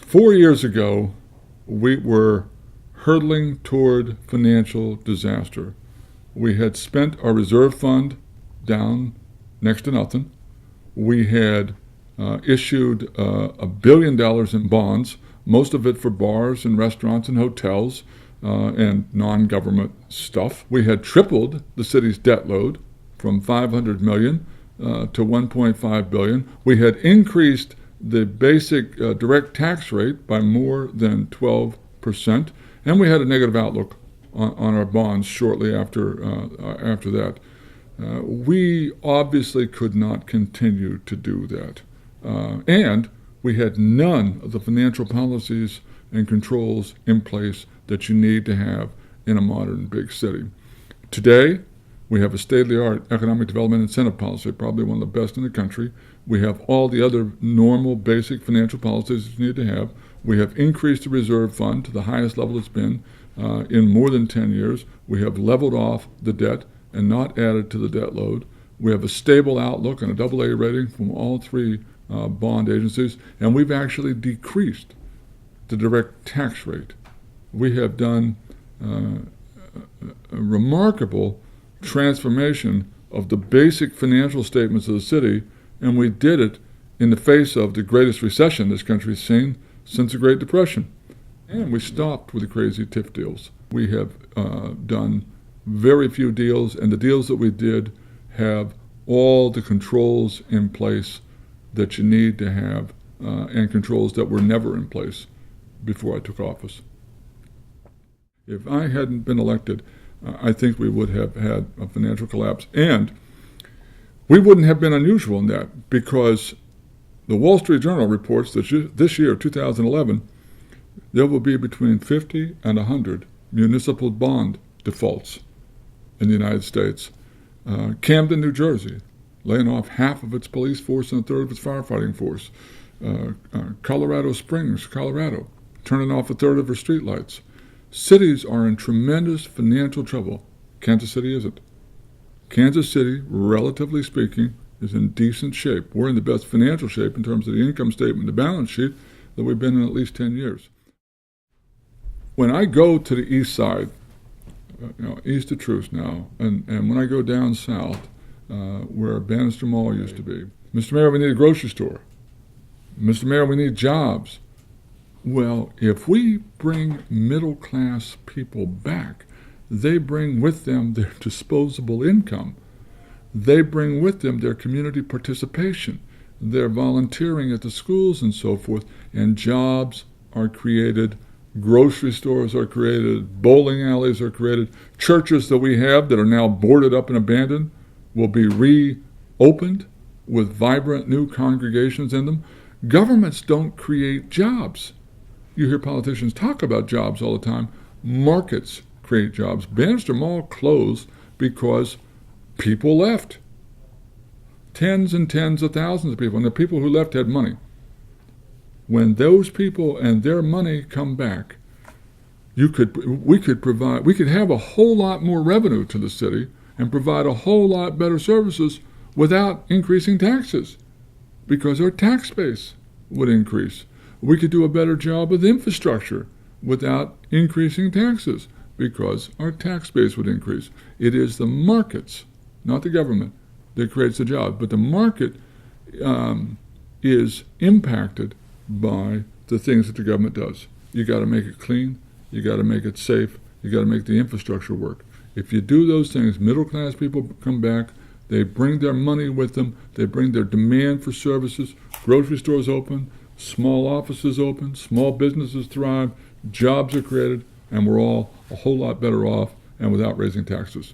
4 years ago, we were hurtling toward financial disaster. We had spent our reserve fund down next to nothing. We had issued $1 billion in bonds, most of it for bars and restaurants and hotels and non-government stuff. We had tripled the city's debt load from $500 million to $1.5 billion. We had increased the basic direct tax rate by more than 12%, and we had a negative outlook on our bonds shortly after that. We obviously could not continue to do that. And we had none of the financial policies and controls in place that you need to have in a modern big city. Today, we have a state-of-the-art economic development incentive policy, probably one of the best in the country. We have all the other normal, basic financial policies that you need to have. We have increased the reserve fund to the highest level it's been in more than 10 years. We have leveled off the debt and not added to the debt load. We have a stable outlook and a AA rating from all three bond agencies, and we've actually decreased the direct tax rate. We have done a remarkable transformation of the basic financial statements of the city, and we did it in the face of the greatest recession this country's seen since the Great Depression. And we stopped with the crazy TIF deals. We have done very few deals, and the deals that we did have all the controls in place that you need to have, and controls that were never in place before I took office. If I hadn't been elected, I think we would have had a financial collapse, and we wouldn't have been unusual in that, because the Wall Street Journal reports that this year, 2011, there will be between 50 and 100 municipal bond defaults in the United States. Camden, New Jersey, laying off half of its police force and a third of its firefighting force. Colorado Springs, Colorado, turning off a third of her streetlights. Cities are in tremendous financial trouble. Kansas City isn't. Kansas City, relatively speaking, is in decent shape. We're in the best financial shape in terms of the income statement and the balance sheet that we've been in at least 10 years. When I go to the east side, east of Truce now, and when I go down south, where Bannister Mall used to be, Mr. Mayor, we need a grocery store. Mr. Mayor, we need jobs. Well, if we bring middle-class people back, they bring with them their disposable income. They bring with them their community participation, their volunteering at the schools and so forth, and jobs are created, grocery stores are created, bowling alleys are created, churches that we have that are now boarded up and abandoned will be reopened with vibrant new congregations in them. Governments don't create jobs. You hear politicians talk about jobs all the time. Markets create jobs. Bannister Mall closed because people left. Tens and tens of thousands of people. And the people who left had money. When those people and their money come back, we could have a whole lot more revenue to the city and provide a whole lot better services without increasing taxes, because our tax base would increase. We could do a better job with infrastructure without increasing taxes, because our tax base would increase. It is the markets, not the government, that creates the job. But the market is impacted by the things that the government does. You got to make it clean. You got to make it safe. You got to make the infrastructure work. If you do those things, middle-class people come back. They bring their money with them. They bring their demand for services. Grocery stores open. Small offices open, small businesses thrive, jobs are created, and we're all a whole lot better off and without raising taxes.